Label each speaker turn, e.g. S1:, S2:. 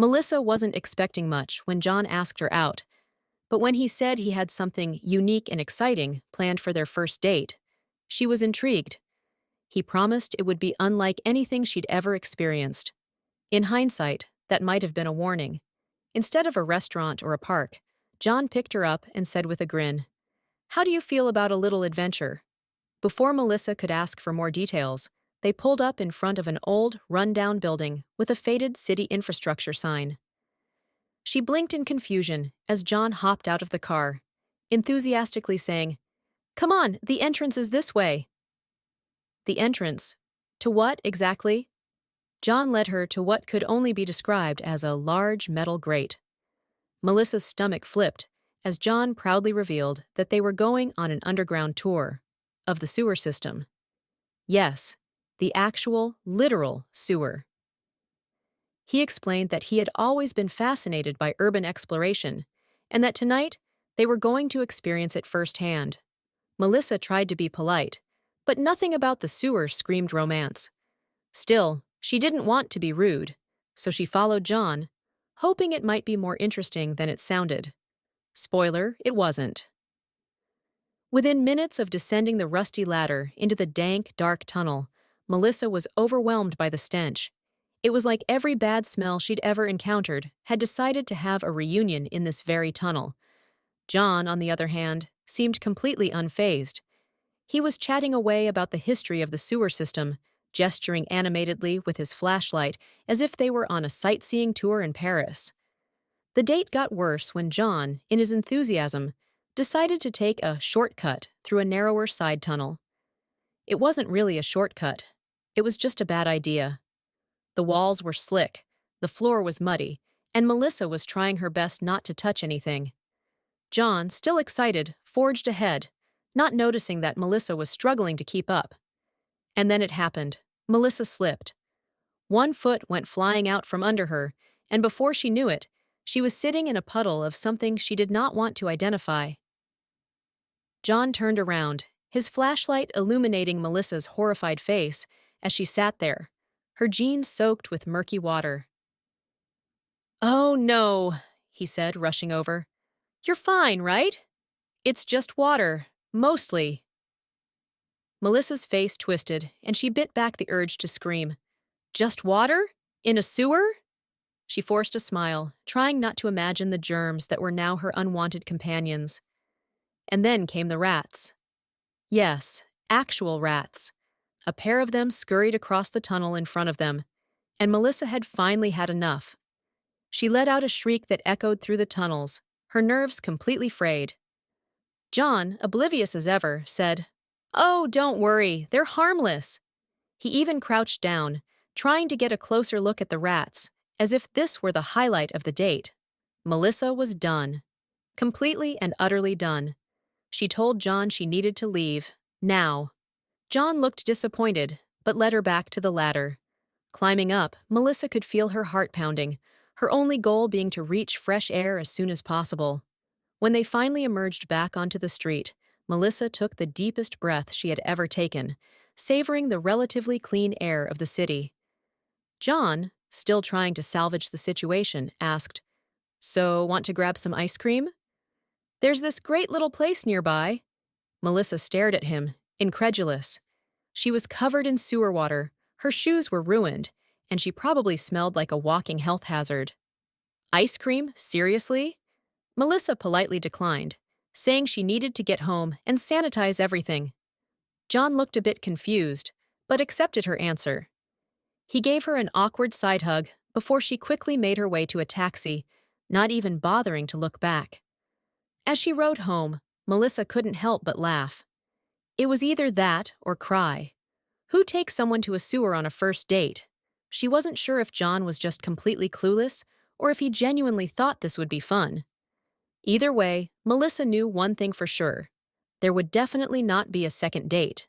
S1: Melissa wasn't expecting much when John asked her out, but when he said he had something unique and exciting planned for their first date, she was intrigued. He promised it would be unlike anything she'd ever experienced. In hindsight, that might have been a warning. Instead of a restaurant or a park, John picked her up and said with a grin, "How do you feel about a little adventure?" Before Melissa could ask for more details, they pulled up in front of an old, run-down building with a faded city infrastructure sign. She blinked in confusion as John hopped out of the car, enthusiastically saying, "Come on, the entrance is this way." The entrance? To what, exactly? John led her to what could only be described as a large metal grate. Melissa's stomach flipped as John proudly revealed that they were going on an underground tour of the sewer system. Yes, the actual, literal sewer. He explained that he had always been fascinated by urban exploration, and that tonight they were going to experience it firsthand. Melissa tried to be polite, but nothing about the sewer screamed romance. Still, she didn't want to be rude, so she followed John, hoping it might be more interesting than it sounded. Spoiler, it wasn't. Within minutes of descending the rusty ladder into the dank, dark tunnel, Melissa was overwhelmed by the stench. It was like every bad smell she'd ever encountered had decided to have a reunion in this very tunnel. John, on the other hand, seemed completely unfazed. He was chatting away about the history of the sewer system, gesturing animatedly with his flashlight as if they were on a sightseeing tour in Paris. The date got worse when John, in his enthusiasm, decided to take a shortcut through a narrower side tunnel. It wasn't really a shortcut. It was just a bad idea. The walls were slick, the floor was muddy, and Melissa was trying her best not to touch anything. John, still excited, forged ahead, not noticing that Melissa was struggling to keep up. And then it happened. Melissa slipped. One foot went flying out from under her, and before she knew it, she was sitting in a puddle of something she did not want to identify. John turned around, his flashlight illuminating Melissa's horrified face as she sat there, her jeans soaked with murky water. "Oh, no," he said, rushing over. "You're fine, right? It's just water, mostly." Melissa's face twisted, and she bit back the urge to scream. "Just water? In a sewer?" She forced a smile, trying not to imagine the germs that were now her unwanted companions. And then came the rats. Yes, actual rats. A pair of them scurried across the tunnel in front of them, and Melissa had finally had enough. She let out a shriek that echoed through the tunnels, her nerves completely frayed. John, oblivious as ever, said, "Oh, don't worry, they're harmless." He even crouched down, trying to get a closer look at the rats, as if this were the highlight of the date. Melissa was done. Completely and utterly done. She told John she needed to leave, now. John looked disappointed, but led her back to the ladder. Climbing up, Melissa could feel her heart pounding, her only goal being to reach fresh air as soon as possible. When they finally emerged back onto the street, Melissa took the deepest breath she had ever taken, savoring the relatively clean air of the city. John, still trying to salvage the situation, asked, "So, want to grab some ice cream?" "There's this great little place nearby." Melissa stared at him, incredulous. She was covered in sewer water, her shoes were ruined, and she probably smelled like a walking health hazard. "Ice cream? Seriously?" Melissa politely declined, saying she needed to get home and sanitize everything. John looked a bit confused, but accepted her answer. He gave her an awkward side hug before she quickly made her way to a taxi, not even bothering to look back. As she rode home, Melissa couldn't help but laugh. It was either that or cry. Who takes someone to a sewer on a first date? She wasn't sure if John was just completely clueless or if he genuinely thought this would be fun. Either way, Melissa knew one thing for sure. There would definitely not be a second date.